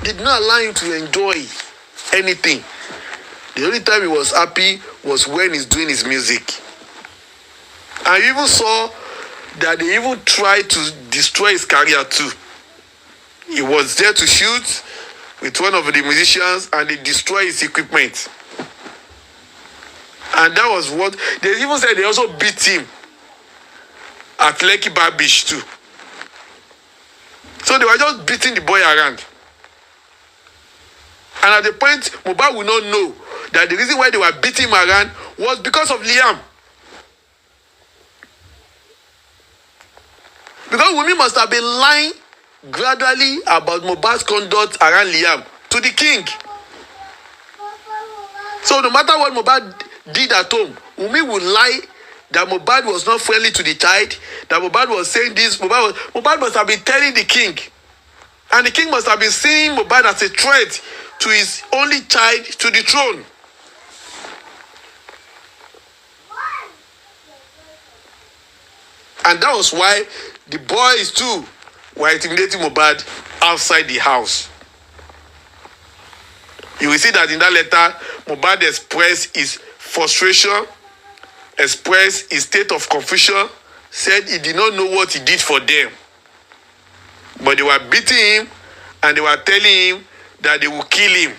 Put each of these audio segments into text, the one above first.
did not allow him to enjoy anything. The only time he was happy was when he's doing his music. And you even saw that they even tried to destroy his career too. He was there to shoot with one of the musicians and they destroyed his equipment. And that was what they even said. They also beat him at Kpai Beach too. So they were just beating the boy around. And at the point, Mohbad will not know that the reason why they were beating him around was because of Liam. Because Wunmi must have been lying gradually about Mohbad's conduct around Liam to the king. So no matter what Mohbad did at home, Wunmi would lie that Mohbad was not friendly to the child, that Mohbad was saying this. Mohbad must have been telling the king. And the king must have been seeing Mohbad as a threat to his only child to the throne. And that was why the boys too were intimidating Mohbad outside the house. You will see that in that letter, Mohbad expressed his frustration, expressed his state of confusion, said he did not know what he did for them. But they were beating him and they were telling him that they will kill him.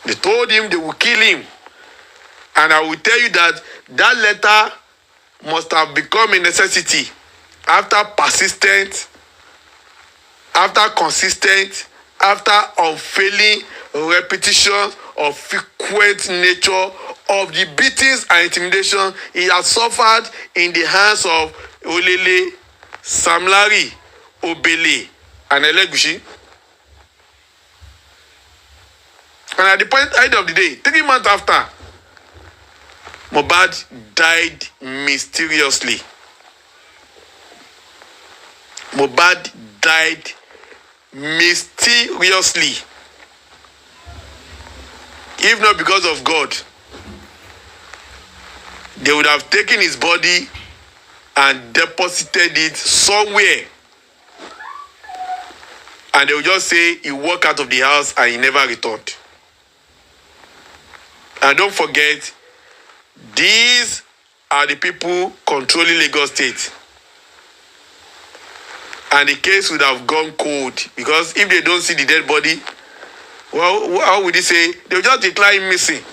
They told him they will kill him. And I will tell you that that letter must have become a necessity after persistent, after consistent, after unfailing repetition of frequent nature of the beatings and intimidation he has suffered in the hands of Olele, Sam Larry, Obele, and Elegushi. And at the end of the day, 3 months after, Mohbad died mysteriously. Mohbad died mysteriously. If not because of God, they would have taken his body and deposited it somewhere. And they would just say he walked out of the house and he never returned. And don't forget, these are the people controlling Lagos State. And the case would have gone cold. Because if they don't see the dead body, well, how would they say? They will just declare him missing.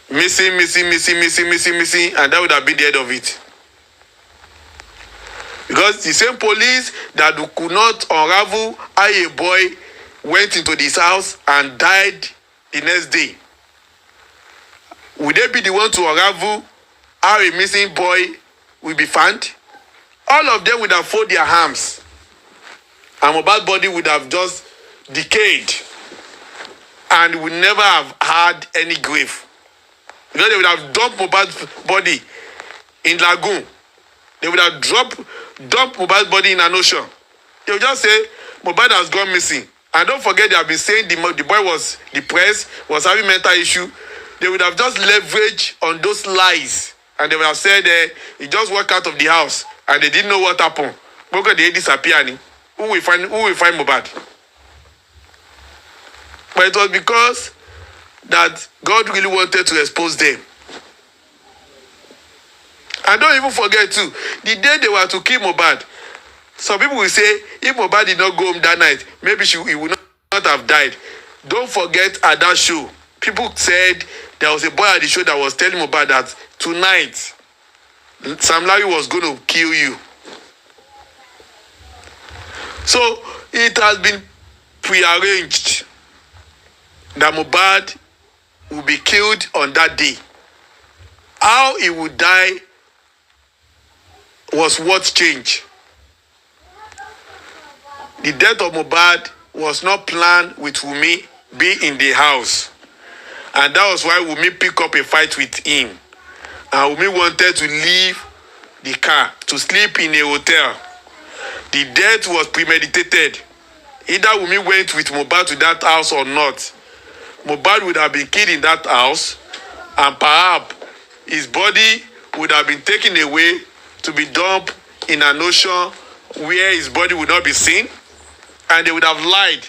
Missing. And that would have been the end of it. Because the same police that could not unravel how a boy went into this house and died the next day, would they be the one to unravel how a missing boy will be found? All of them would have folded their arms. And Mohbad's body would have just decayed. And would never have had any grave. Because they would have dumped Mohbad's body in Lagoon. They would have dumped Mohbad's body in an ocean. They would just say, Mohbad has gone missing. And don't forget, they have been saying the boy was depressed, was having mental issue. They would have just leveraged on those lies. And they would have said, he just walked out of the house. And they didn't know what happened. Because they disappeared. Who will find Mohbad? But it was because that God really wanted to expose them. And don't even forget too, the day they were to kill Mohbad, some people will say, if Mohbad did not go home that night, maybe he would not have died. Don't forget at that show, people said there was a boy at the show that was telling Mohbad that tonight, Sam Larry was going to kill you. So it has been prearranged that Mohbad will be killed on that day. How he would die was what changed. The death of Mohbad was not planned with Wunmi being in the house. And that was why Wunmi picked up a fight with him. And Wunmi wanted to leave the car to sleep in a hotel. The death was premeditated. Either Wunmi went with Mohbad to that house or not. Mohbad would have been killed in that house, and perhaps his body would have been taken away to be dumped in an ocean where his body would not be seen, and they would have lied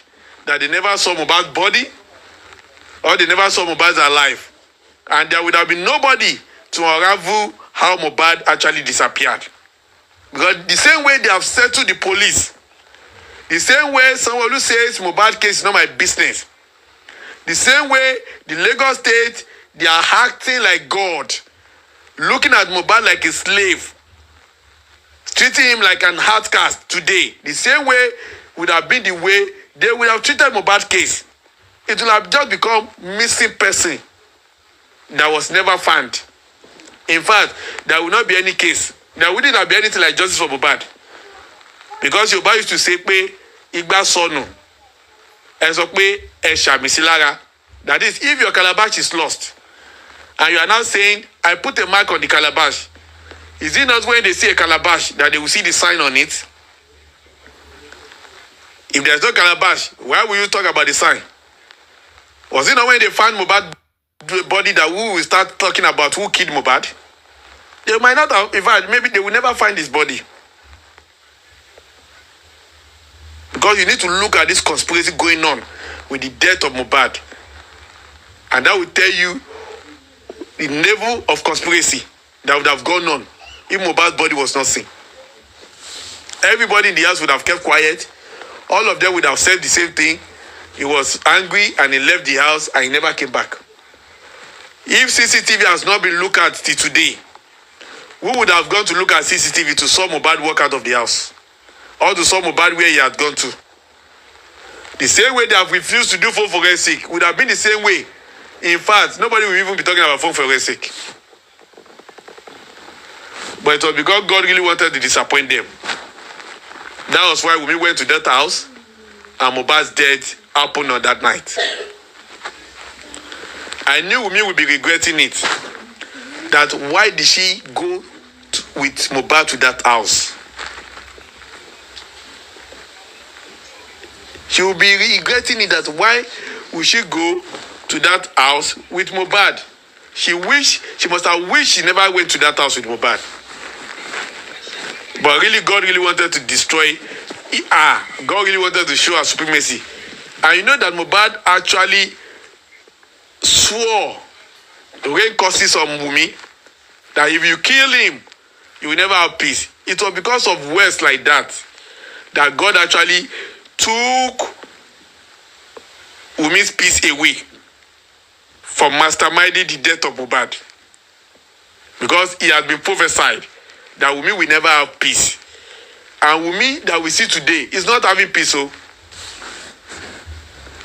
that they never saw Mohbad's body or they never saw Mohbad alive. And there would have been nobody to unravel how Mohbad actually disappeared. Because the same way they have settled the police, the same way someone who says Mohbad case is not my business, the same way the Lagos State, they are acting like God, looking at Mohbad like a slave, treating him like an outcast today. The same way would have been the way they would have treated Mohbad case. It will have just become missing person that was never found. In fact, there will not be any case. There wouldn't have been anything like justice for Mohbad. Because Yoruba used to say, pé igba sọnù, ẹ sọ pé ẹ ṣàmì sí lára. That is, if your calabash is lost, and you are now saying, I put a mark on the calabash, is it not when they see a calabash that they will see the sign on it? If there's no calabash, why will you talk about the sign? Was it not when they found Mohbad body that we will start talking about who killed Mohbad? They might not have, in fact, maybe they will never find his body. Because you need to look at this conspiracy going on with the death of Mohbad. And that will tell you the level of conspiracy that would have gone on if Mohbad's body was not seen. Everybody in the house would have kept quiet. All of them would have said the same thing. He was angry and he left the house and he never came back. If CCTV has not been looked at till today, who would have gone to look at CCTV to saw Mohbad walk out of the house? Or to saw Mohbad where he had gone to? The same way they have refused to do phone forensic would have been the same way. In fact, nobody will even be talking about phone forensic. But it was because God really wanted to disappoint them. That was why Wunmi went to that house and Mohbad's death happened on that night. I knew Wunmi would be regretting it. That why did she go with Mohbad to that house? She will be regretting it, that why would she go to that house with Mohbad? She must have wished she never went to that house with Mohbad. But really, God really wanted to destroy God really wanted to show her supremacy. And you know that Mohbad actually swore to rain curses on Wunmi, that if you kill him, you will never have peace. It was because of words like that that God actually took Wunmi's peace away from masterminding the death of Mohbad. Because it had been prophesied that Wunmi will never have peace. And Wunmi that we see today is not having peace. So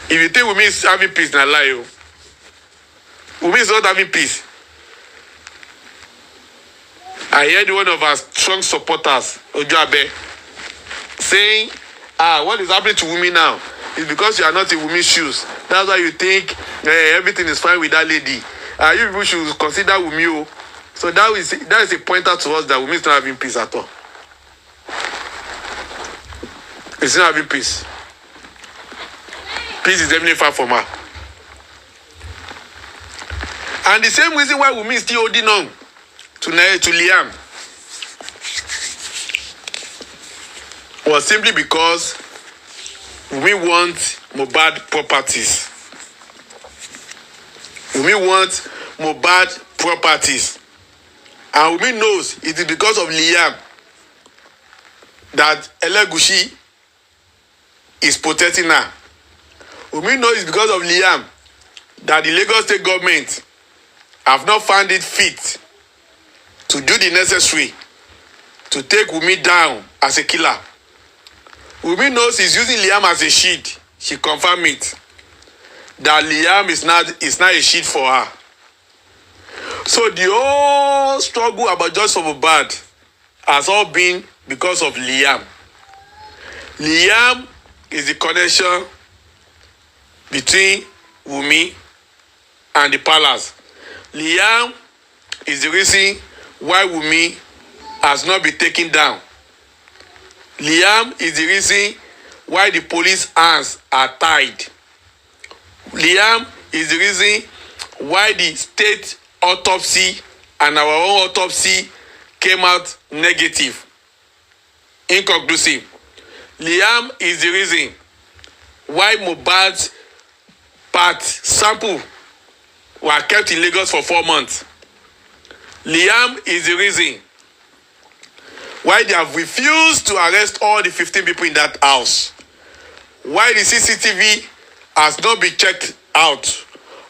if you think Wunmi is having peace, na lie. Wunmi is not having peace. I heard one of our strong supporters, Ojoabe, saying, what is happening to Wunmi now? It's because you are not in Wunmi's shoes. That's why you think everything is fine with that lady. You people should consider Wunmi. So that is a pointer to us that Wunmi is not having peace at all. It's not having peace. Peace is definitely far from her. And the same reason why Wunmi is still holding on to Liam was simply because Wunmi wants Mohbad properties. Wunmi wants Mohbad properties. And Wunmi knows it is because of Liam that Elegushi is protecting her. Wunmi knows it's because of Liam that the Lagos State government have not found it fit to do the necessary to take Wunmi down as a killer. Wunmi knows he's using Liam as a shield. She confirmed it. That Liam is not a shield for her. So the whole struggle about justice for Mohbad has all been because of Liam. Liam is the connection between Wunmi and the palace. Liam is the reason why Wunmi has not been taken down. Liam is the reason why the police hands are tied. Liam is the reason why the state autopsy and our own autopsy came out negative. Inconclusive. Liam is the reason why Mohbad's part sample were kept in Lagos for 4 months. Liam is the reason why they have refused to arrest all the 15 people in that house. Why the CCTV has not been checked out.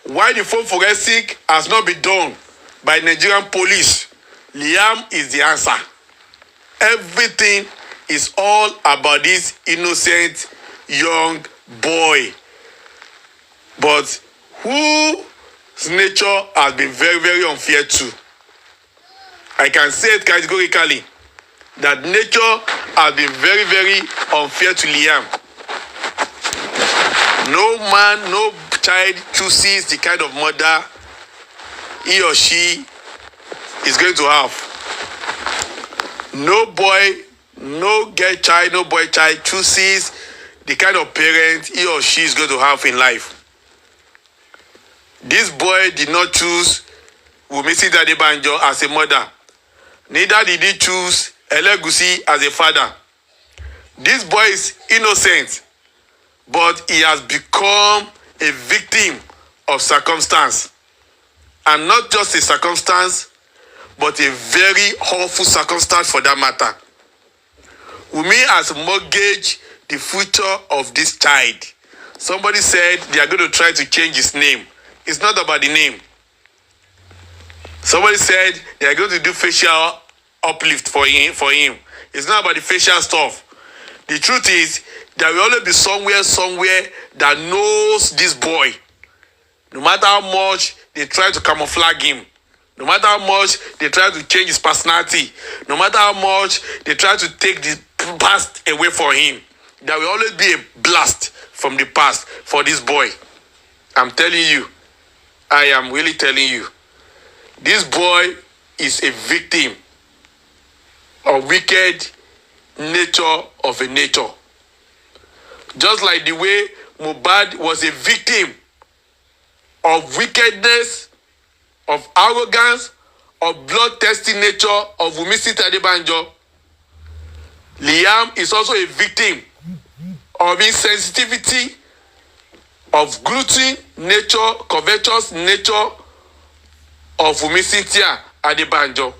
Why the phone forensic has not been done by Nigerian police. Liam is the answer. Everything is all about this innocent young boy. But whose nature has been very, very unfair too. I can say it categorically that nature has been very, very unfair to Liam. No man, no child chooses the kind of mother he or she is going to have. No boy, no girl child, no boy child chooses the kind of parent he or she is going to have in life. This boy did not choose Wunmi Adebanjo as a mother. Neither did he choose Elegushi as a father. This boy is innocent, but he has become a victim of circumstance. And not just a circumstance, but a very awful circumstance for that matter. Wunmi has mortgaged the future of this child. Somebody said they are going to try to change his name. It's not about the name. Somebody said they are going to do facial uplift for him. It's not about the facial stuff. The truth is, there will always be somewhere that knows this boy. No matter how much they try to camouflage him, no matter how much they try to change his personality, no matter how much they try to take the past away from him, there will always be a blast from the past for this boy. I'm telling you. I am really telling you. This boy is a victim of wicked nature of a nature. Just like the way Mohbad was a victim of wickedness, of arrogance, of bloodthirsty nature of Wunmi Adebanjo, Liam is also a victim of insensitivity, of glutton nature, covetous nature of Wunmi Adebanjo.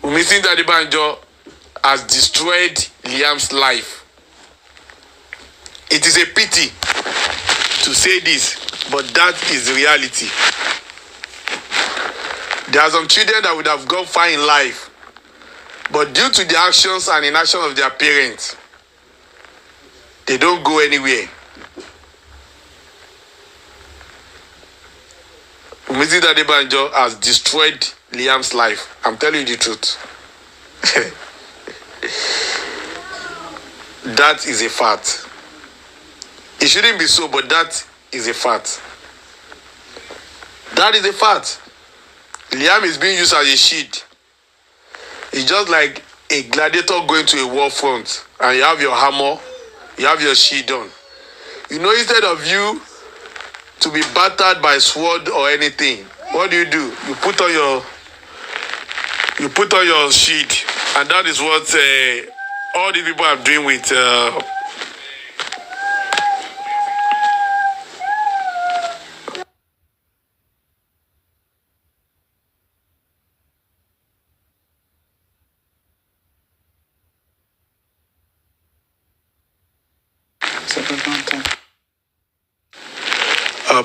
Wunmi Adebanjo has destroyed Liam's life. It is a pity to say this, but that is the reality. There are some children that would have gone far in life, but due to the actions and inaction of their parents, they don't go anywhere. Wunmi Adebanjo has destroyed Liam's life. I'm telling you the truth. That is a fact. It shouldn't be so, but that is a fact. That is a fact. Liam is being used as a shield. It's just like a gladiator going to a war front, and you have your hammer, you have your shield on. You know, instead of you to be battered by sword or anything, what do? You put on your shield, and that is what all these people are doing with.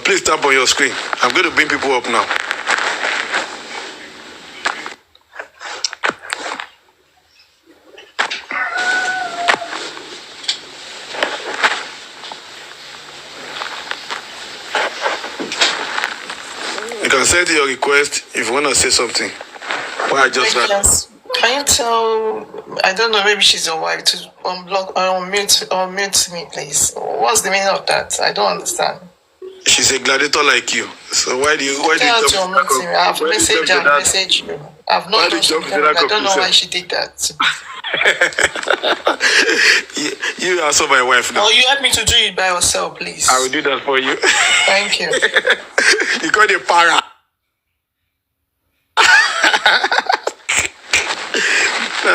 Please tap on your screen. I'm going to bring people up now. You can send your request if you want to say something. Why I just yes. Can you tell, I don't know, maybe she's your wife, to unblock or unmute me, please? What's the meaning of that? I don't understand. She's a gladiator like you. So why do you jump? I've messaged you. I've not done something. I don't know why she did that. You are also my wife now. Oh, you help me to do it by yourself, please. I will do that for you. Thank you. You call it para.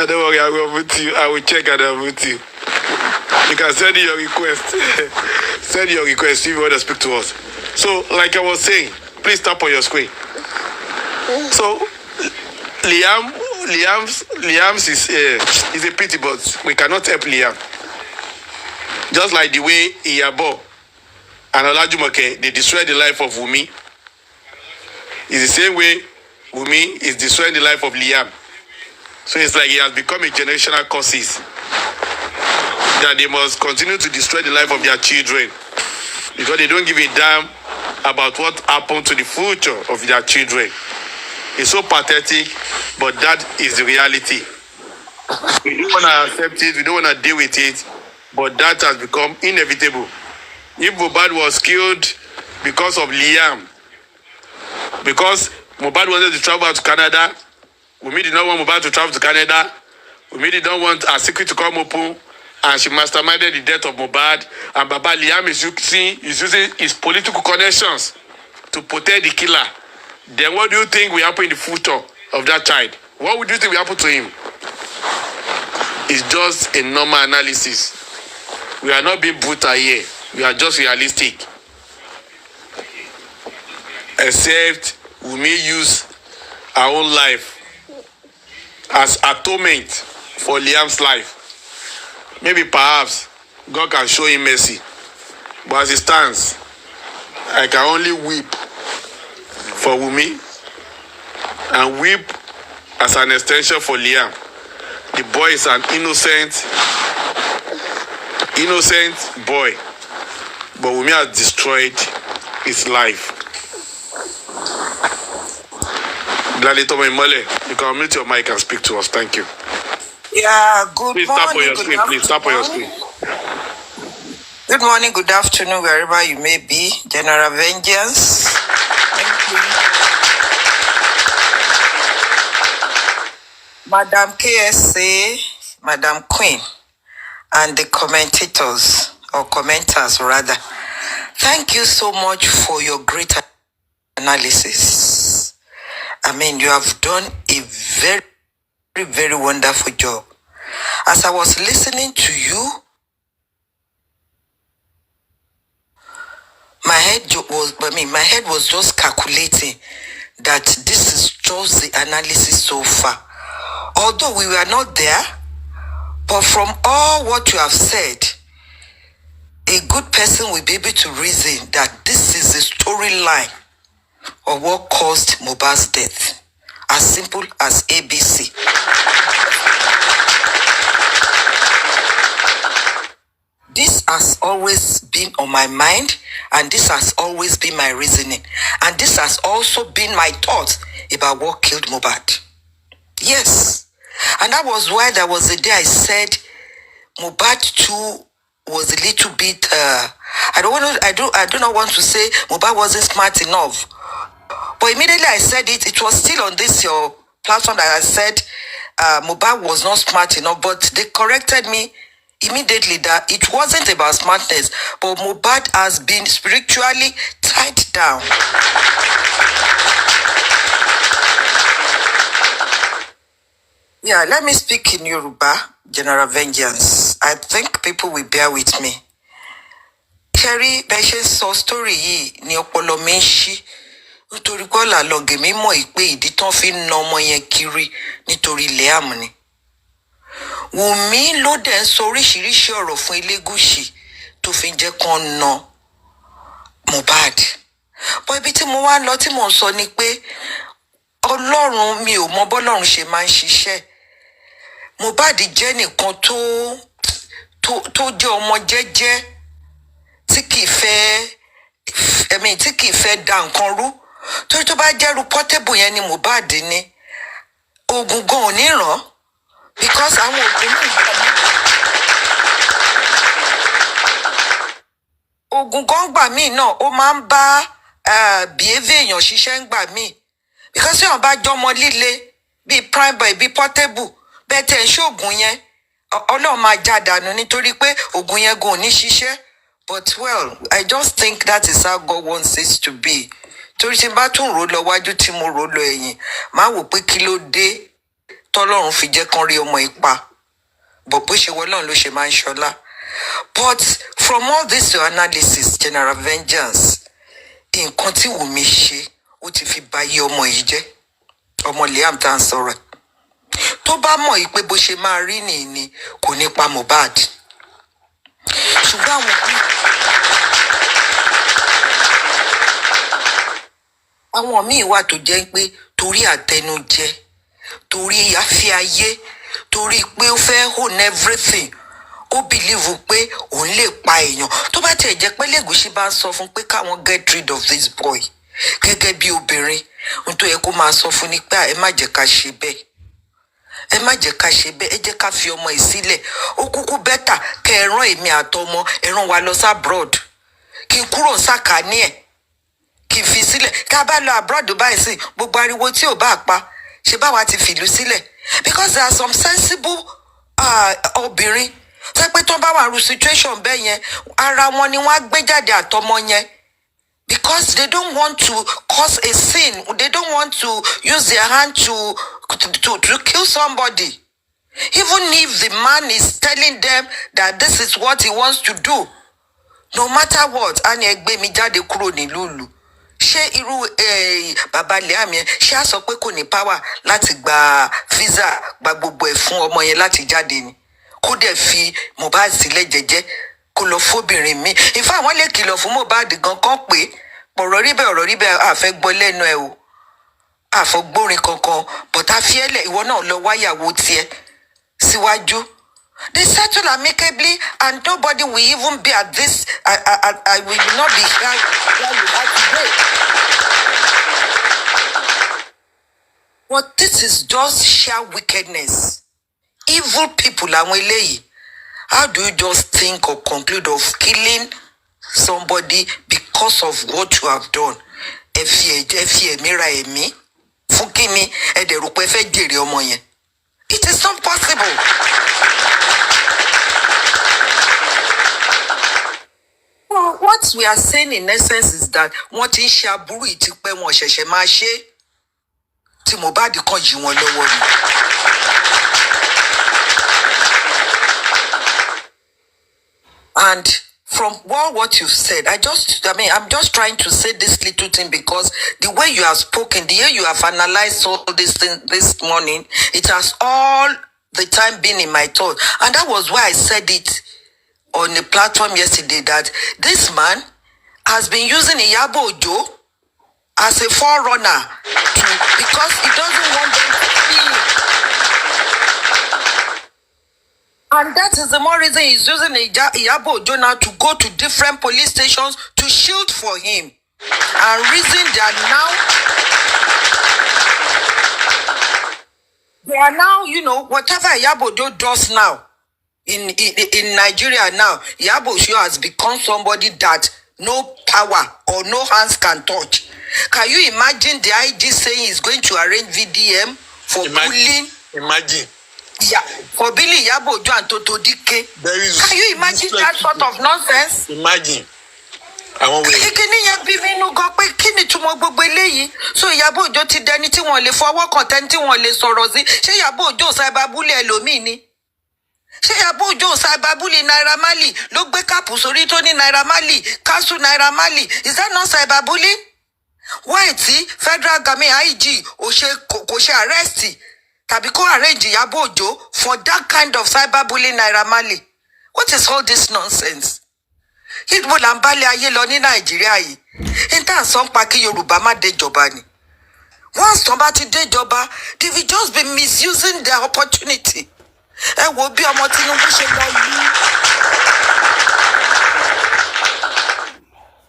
Don't worry, I will put you. I will check and I will put you. You can send your request. Send your request if you want to speak to us. So, like I was saying, please tap on your screen. So, Liam's is a pity, but we cannot help Liam. Just like the way Iyabo and Olajumoke, they destroyed the life of Wunmi. It's the same way Wunmi is destroying the life of Liam. So it's like he has become a generational curse that they must continue to destroy the life of their children because they don't give a damn about what happened to the future of their children. It's so pathetic, but that is the reality. We don't want to accept it, we don't want to deal with it, but that has become inevitable. If Mohbad was killed because of Liam, because Mohbad wanted to travel to Canada, Wunmi did not want Mohbad to travel to Canada, Wunmi did not want her secret to come open, and she masterminded the death of Mohbad, and Baba Liam is using his political connections to protect the killer. Then what do you think will happen in the future of that child? What would you think will happen to him? It's just a normal analysis. We are not being brutal here. We are just realistic. Except we may use our own life as atonement for Liam's life. Maybe perhaps God can show him mercy. But as it stands, I can only weep for Wunmi and weep as an extension for Liam. The boy is an innocent boy, but Wunmi has destroyed his life. Gladly, Tomo Imole, you can unmute your mic and speak to us. Thank you. Yeah, good Please morning. tap on your screen. Please tap on your screen. Good morning, good afternoon, wherever you may be. General Vengeance. Thank you. Madam KSA, Madam Queen, and the commentators, or commenters rather. Thank you so much for your great analysis. I mean, you have done a very, very wonderful job. As I was listening to you, my head was just calculating that this is just the analysis so far. Although we were not there, but from all what you have said, a good person will be able to reason that this is the storyline of what caused Mohbad's death. As simple as ABC. This has always been on my mind, and this has always been my reasoning. And this has also been my thoughts about what killed Mohbad. Yes. And that was why there was a day I said Mohbad too was a little bit I do not want to say Mohbad wasn't smart enough. But immediately I said it was still on this your platform that I said Mohbad was not smart enough, but they corrected me immediately that it wasn't about smartness, but Mohbad has been spiritually tied down. Yeah, let me speak in Yoruba, General Vengeance. I think people will bear with me. Kerry, bẹ́ẹ̀ sọ story yìí ní ọpọlọ mi ń ṣí nítorí pé ọ̀làlọ́gẹ̀ mi mọ̀ ìpè ìdí tán fi ń na ọmọ yẹn kiri nítorí Liam ni. Wunmi ló dẹ̀ ń sọ oríṣiríṣi ọ̀rọ̀ fún Elégùṣì tó fi ń jẹ́ kán na Mohbad. Bọ́ ibi tí mo wá lọ tí mo sọ ni pé Ọlọ́run mi ò mọ bọ́lọ́run ṣe máa ń ṣiṣẹ́. Mohbad jẹ́ nìkan tó jẹ́ ọmọ jẹ́jẹ́ tí kìí fẹ́ da nǹkan rú. Torí tó bá jẹ́rú Portable yẹn ni Mohbad ni ogun gan ò ní ràn because àwọn ogun gan gbà míì náà ó máa ń bá behavior èèyàn ṣiṣẹ́ ń gbà míì because tí wọ́n bá jọmọ líle bíi Premeditated bíi Portable bẹ́ẹ̀ tẹ̀ ń ṣoògùn yẹn Ọlọ́run máa já dànù nítorí pé oògùn yẹn gan ò ní ṣiṣẹ́. But well, I just think that is how God wants it to be. Torí tí n bá tún rò lọ wájú tí mo rò lọ ẹ̀yìn, máa wò pé kí ló dé tọ́lọ́run fi jẹ́ kán rí ọmọ ipa bó ṣe wọ́lọ́run ló ṣe máa ń ṣọlá. But from all this your analysis, General Vengeance, nǹkan tí Wunmi ṣe ó ti fi ba iye ọmọ yìí jẹ́, ọmọ Liam tá à ń sọ̀rọ̀. Tó bá mọ̀ yìí pé bó ṣe máa rí nìyí ni kò ní pa Mohbad. Ṣùgbọ́n àwọn míì wà tó jẹ́ pé torí àtẹnujẹ, torí afẹ́ ayé, torí pé ó fẹ́ own everything, ó believe pé òun lè pa èèyàn. Tó bá tiẹ̀ jẹ́ pé Lẹ́gùṣí bá ń sọ fún pé káwọn get rid of this boy gẹ́gẹ́ bí obìnrin, ohun tó yẹ kó máa sọ fún ni pé ẹ má jẹ́ ká ṣe bẹ́ẹ̀, ẹ má jẹ́ ká ṣe bẹ́ẹ̀, ẹ jẹ́ ká fi ọmọ yìí sílẹ̀. Ó kúkú bẹ́tà kẹ́ ẹ rán èmi àtọmọ, ẹ rán wa lọ sí abroad, kí n kúrò sàkání ẹ̀, kí n fi sílẹ̀. Ká bá lọ abroad báyìí sí gbogbo ariwo tí ò bá pa ṣe báwa ti fìlú sílẹ̀. Because there are some sensible obìnrin tẹ́ pé tó bá wà ru situation bẹ́ẹ̀ yẹn, ara wọn ni wọ́n á gbé jáde àtọmọ yẹn. Because they don't want to cause a sin. They don't want to use their hand to kill somebody. Even if the man is telling them that this is what he wants to do, no matter what, ani egbe mi jáde kúrò ní lulu. Ṣé irú bàbá Liam yẹn ṣé á sọ pé kò ní power láti gba visa gba gbogbo ẹ̀ fún ọmọ yẹn láti jáde ni? Kó dẹ̀ fi Mohbad sílẹ̀ jẹ́jẹ́ kó lọ fóbìnrin mi. In fact, wọ́n lè kìlọ̀ fún Mohbad gan kan pé ọ̀rọ̀ rí bẹ́ẹ̀ àfẹ́ gbọ́ lẹ́nu ẹ̀ o, àfọgbórin kankan, but a fi ẹlẹ̀ ìwọ náà lọ wáyàwó tiẹ̀ síwájú. They settle amicably and nobody will even be at this. I will not be here where you are today. But this is just sheer wickedness. Evil people àwọn eléyìí. How do you just think or conclude of killing somebody because of what you have done? Ẹ fi ẹ̀mí ra ẹ̀mí fún kíni ẹ dẹ̀ rò pé ẹ fẹ́ jèrè ọmọ yẹn. It is not possible. Well, what we are saying in essence is that wọ́n ti ń ṣe aburú yìí ti pẹ́ wọn ṣẹ̀ṣẹ̀ máa ṣe tí Mohbad kan yí wọn lọ́wọ́ ni. And from what you've said, I'm just trying to say this little thing because the way you have spoken, the way you have analyzed all this thing this morning, it has all the time been in my thought. And that was why I said it on the platform yesterday that this man has been using Iyabo Ojo as a forerunner because he doesn't want them to feel. And that is the more reason he's using Iyabo Ojo now to go to different police stations to shield for him. And reason they are now, whatever Iyabo Ojo does now in Nigeria now, Iyabo Ojo has become somebody that no power or no hands can touch. Can you imagine the IG saying he's going to arrange VDM for bullying? Imagine. Yeah, for Billy Iyabo Ojo and Toto Dike. Can you imagine that sort of nonsense? Imagine. Kíni yẹn bí mi inú gan pé kí ni túmọ̀ gbogbo eléyìí? So Iyabo Ojo ti dẹni tí wọ́n lè fọwọ́ kàn tẹ́ni tí wọ́n lè sọ̀rọ̀ sí. Ṣé Iyabo Ojo cyberbully ẹlòmíì ni? Ṣé Iyabo Ojo cyberbully Naira Marley ló gbé káàpù sórí tó ní Naira Marley, cancel Naira Marley? Is that not cyberbullying? Why tí federal government IG kò ṣe arrest tàbí kó arrange Iyabo Ojo for that kind of cyberbullying Naira Marley? What is all this nonsense? Ìdìbò là ń bálé ayé lọ ní Nàìjíríà yìí. Níta sọ ń pa kí Yorùbá má déjọba ni. Once tán bá ti déjọba, they will just be misusing their opportunity. Ẹ wo bí ọmọ Tinubu ṣe lọ lù.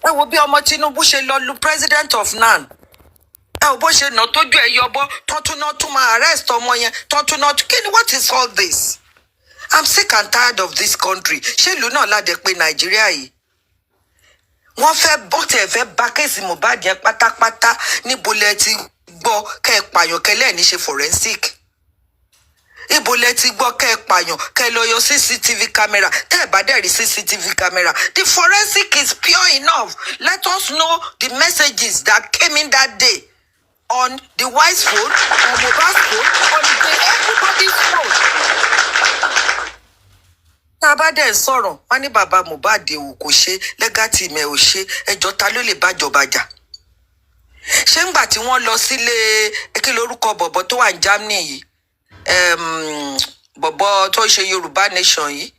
Ẹ wo bí ọmọ Tinubu ṣe lọ lù president of NAN. Ẹ wo bó ṣe nà tójú ẹ yọbọ, tún máa arrest ọmọ yẹn, what is all this? I'm sick and tired of this country. Ṣé ìlú náà ládẹ pé Nàìjíríà yìí? Wọ́n fẹ́ bọ́tẹ̀ fẹ́ bá kéèsì Mohbad yẹn pátápátá níbo lẹ ti gbọ́ kẹ́ ẹ pààyàn kẹ́lẹ́ ní ṣe forensic. Ibo lẹ ti gbọ́ kẹ́ ẹ pààyàn kẹ́ ẹ lọ yọ CCTV camera tẹ́ ẹ bá dẹ̀ rí CCTV camera. The forensic is pure enough. Let us know the messages that came in that day. on the wife's phone, on Mohbad's phone, on everybody's phone. Tá a bá dẹ̀ sọ̀rọ̀, wọ́n ní bàbá Mohbad ò kò ṣe, lẹ́gàtì mẹ́ ò ṣe, ẹjọ́ ta ló lè bájọba jà? Ṣé ńgbà tí wọ́n lọ sílé kí lorúkọ bọ̀bọ̀ tó wà ní Germany yìí? Bọ̀bọ̀ tó ṣe Yorùbá nation yìí,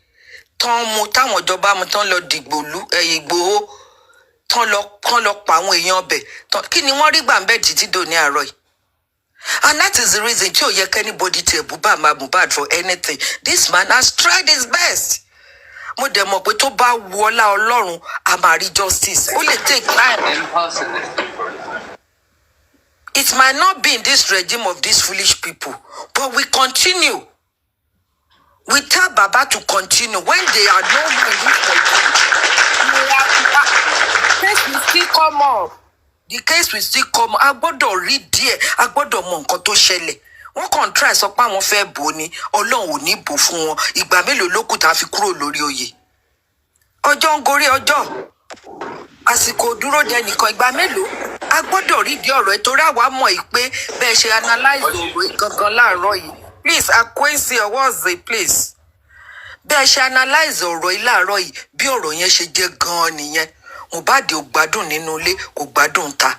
tán mú táwọn ìjọba mú tán lọ dìgbòlú Ìgbòho, tán lọ pa àwọn èèyàn ọbẹ̀. Kí ni wọ́n rí gbà ń bẹ̀ títí dòní àárọ̀ yìí? And that is the reason tí ò yẹ anybody to buba Mohbad for anything. This man has tried his best. Mo dẹ̀ mọ̀ pé tó bá wu ọlá Ọlọ́run, a máa rí justice. Ó lè take time. It might not be in this regime of these foolish people, but we continue. We tell Baba to continue. When they are no more in this regime, the case will still come up. The case will still come. A gbọ́dọ̀ rí díẹ̀, a gbọ́dọ̀ mọ nǹkan tó ṣẹlẹ̀. Wọ́n kàn try sọ pé àwọn fẹ́ bò ni, Ọlọ́run ò ní bò fún wọn. Ìgbà mélòó ló kù tá a fi kúrò lórí oyè? Ọjọ́ ń gorí ọjọ́. Àsìkò dúró de nìkan ìgbà mélòó? A gbọ́dọ̀ rí di ọ̀rọ̀ ẹ̀ torí àwa mọ̀ pé bẹ́ẹ̀ ṣe analyze ọ̀rọ̀ gangan láàárọ̀ yìí. Please, Kpãiii, what's the place? Bẹ́ẹ̀ ṣe analyze ọ̀rọ̀ yìí láàárọ̀ yìí bí ọ̀rọ̀ yẹn ṣe jẹ́ gan-an nìyẹn. Mohbad ò gbádùn nínú ilé, kò gbádùn ta.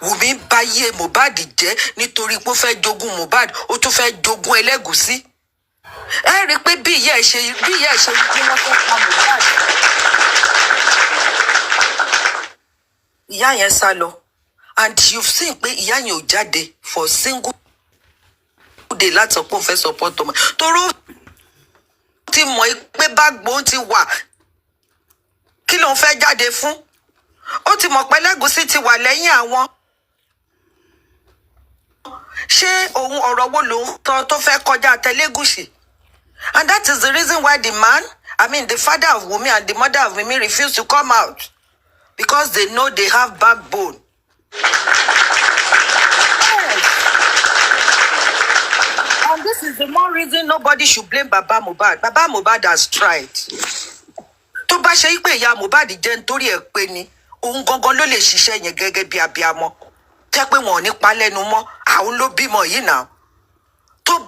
Wunmi bá yé Mohbad jẹ́ nítorí pé ó fẹ́ jogún Mohbad, ó tún fẹ́ jogún Ẹlẹ́gùṣí. Ẹ rí i pé bí ìyá ẹ̀ ṣe rí bí wọ́n fẹ́ pa Mohbad. Ìyá yẹn sá lọ. And you've seen pé ìyá yẹn ò jáde for single day láti sọ pé òun fẹ́ support ọmọ. Toró ti mọ̀ pé backbone ti wà. Kí ló ń fẹ́ jáde fún? Ó ti mọ̀ pé Ẹlẹ́gùṣí ti wà lẹ́yìn àwọn. Ṣé òun ọ̀rọ̀ wo lòun tó fẹ́ kọjá tẹlẹ́gùṣì? And that is the reason why the father of Wunmi and the mother of Wunmi refuse to come out. Because they know they have backbone. Yes. And this is the more reason nobody should blame Baba Mohbad. Baba Mohbad has tried. Tó bá ṣe pé ìyá Mohbad jẹ́ nítorí ẹ̀ pé ni, òun gangan ló lè ṣiṣẹ́ yẹn gẹ́gẹ́ bí abiyamọ. Tẹ́ pé wọn ò ní pa lẹ́nu mọ́, àwọn ló bímọ yìí náà. Tó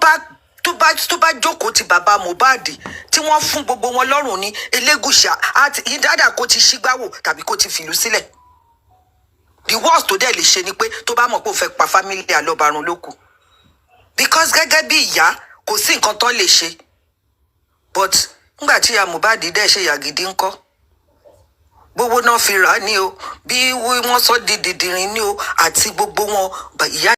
bá jókòó ti bàbá Mohbad tí wọ́n fún gbogbo wọn lọ́rùn ní Elégùṣì àti ìdádà kó ti ṣígbáwò tàbí kó ti fìlú sílẹ̀. The worst tó dẹ̀ lè ṣe ni pé tó bá mọ̀ pé ó fẹ́ pa family alọ́barun lókù. Because gẹ́gẹ́ bí ìyá kò sí nǹkan tán lè ṣe. But nígbà tí ìyá Mohbad dẹ̀ ṣe ìyà gidi ńkọ́? Gbogbo náà fi rà á ní o, bí wọ́n sọ di dìdìrín ní o, àti gbogbo wọn ìyá